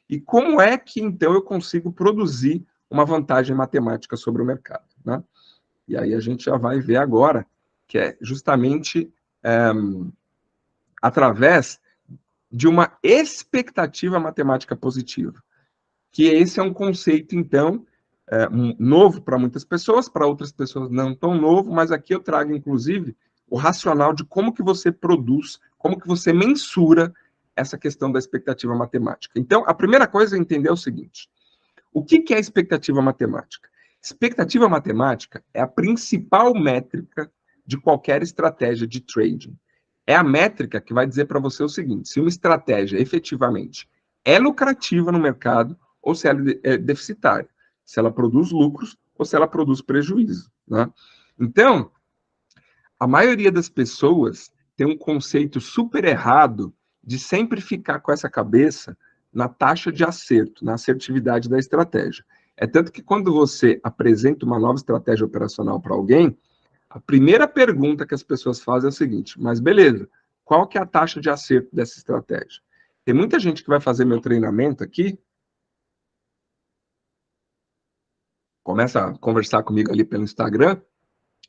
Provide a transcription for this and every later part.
E como é que, então, eu consigo produzir uma vantagem matemática sobre o mercado, né? E aí a gente já vai ver agora, que é justamente através de uma expectativa matemática positiva. Que esse é um conceito, então, novo para muitas pessoas, para outras pessoas não tão novo, mas aqui eu trago, inclusive, o racional de como que você produz, como que você mensura essa questão da expectativa matemática. Então, a primeira coisa é entender o seguinte: o que é expectativa matemática? Expectativa matemática é a principal métrica de qualquer estratégia de trading. É a métrica que vai dizer para você o seguinte: se uma estratégia efetivamente é lucrativa no mercado ou se ela é deficitária, se ela produz lucros ou se ela produz prejuízo, né? Então, a maioria das pessoas tem um conceito super errado de sempre ficar com essa cabeça na taxa de acerto, na assertividade da estratégia. É tanto que quando você apresenta uma nova estratégia operacional para alguém, a primeira pergunta que as pessoas fazem é o seguinte: mas beleza, qual que é a taxa de acerto dessa estratégia? Tem muita gente que vai fazer meu treinamento aqui, começa a conversar comigo ali pelo Instagram,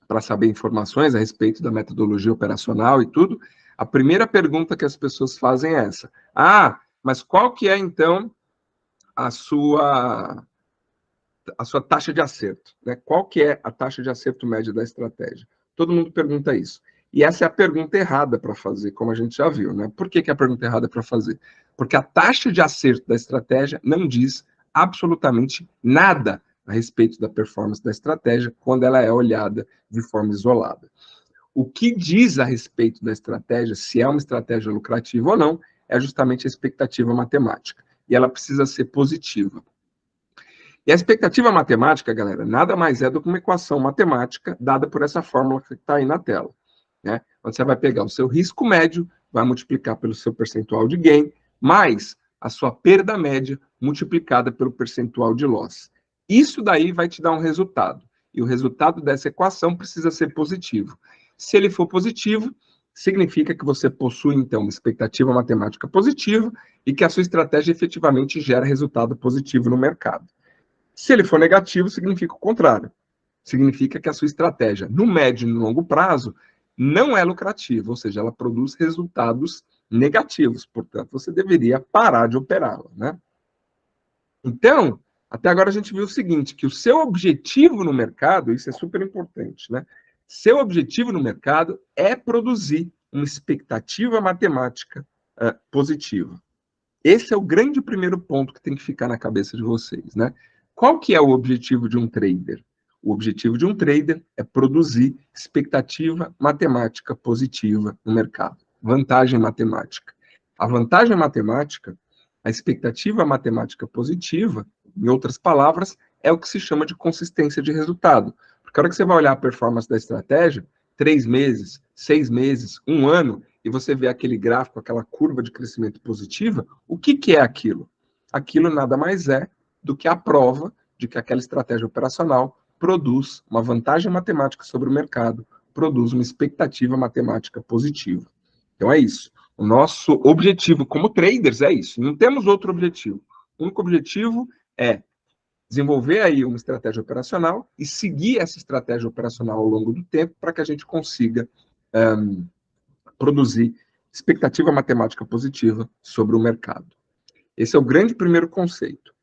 para saber informações a respeito da metodologia operacional e tudo. A primeira pergunta que as pessoas fazem é essa: ah, mas qual que é, então, a sua taxa de acerto, né? Qual que é a taxa de acerto média da estratégia? Todo mundo pergunta isso. E essa é a pergunta errada para fazer, como a gente já viu, né? Por que é a pergunta errada para fazer? Porque a taxa de acerto da estratégia não diz absolutamente nada a respeito da performance da estratégia quando ela é olhada de forma isolada. O que diz a respeito da estratégia, se é uma estratégia lucrativa ou não, é justamente a expectativa matemática. E ela precisa ser positiva. E a expectativa matemática, galera, nada mais é do que uma equação matemática dada por essa fórmula que está aí na tela, né? Onde você vai pegar o seu risco médio, vai multiplicar pelo seu percentual de gain, mais a sua perda média multiplicada pelo percentual de loss. Isso daí vai te dar um resultado. E o resultado dessa equação precisa ser positivo. Se ele for positivo, significa que você possui, então, uma expectativa matemática positiva e que a sua estratégia efetivamente gera resultado positivo no mercado. Se ele for negativo, significa o contrário. Significa que a sua estratégia, no médio e no longo prazo, não é lucrativa, ou seja, ela produz resultados negativos. Portanto, você deveria parar de operá-la, né? Então, até agora a gente viu o seguinte, que o seu objetivo no mercado, isso é super importante, né? Seu objetivo no mercado é produzir uma expectativa matemática positiva. Esse é o grande primeiro ponto que tem que ficar na cabeça de vocês, né? Qual que é o objetivo de um trader? O objetivo de um trader é produzir expectativa matemática positiva no mercado. Vantagem matemática. A vantagem matemática, a expectativa matemática positiva, em outras palavras, é o que se chama de consistência de resultado. Porque a hora que você vai olhar a performance da estratégia, 3 meses, 6 meses, 1 ano, e você vê aquele gráfico, aquela curva de crescimento positiva, o que é aquilo? Aquilo nada mais é do que a prova de que aquela estratégia operacional produz uma vantagem matemática sobre o mercado, produz uma expectativa matemática positiva. Então é isso. O nosso objetivo como traders é isso. Não temos outro objetivo. O único objetivo é desenvolver aí uma estratégia operacional e seguir essa estratégia operacional ao longo do tempo para que a gente consiga produzir expectativa matemática positiva sobre o mercado. Esse é o grande primeiro conceito.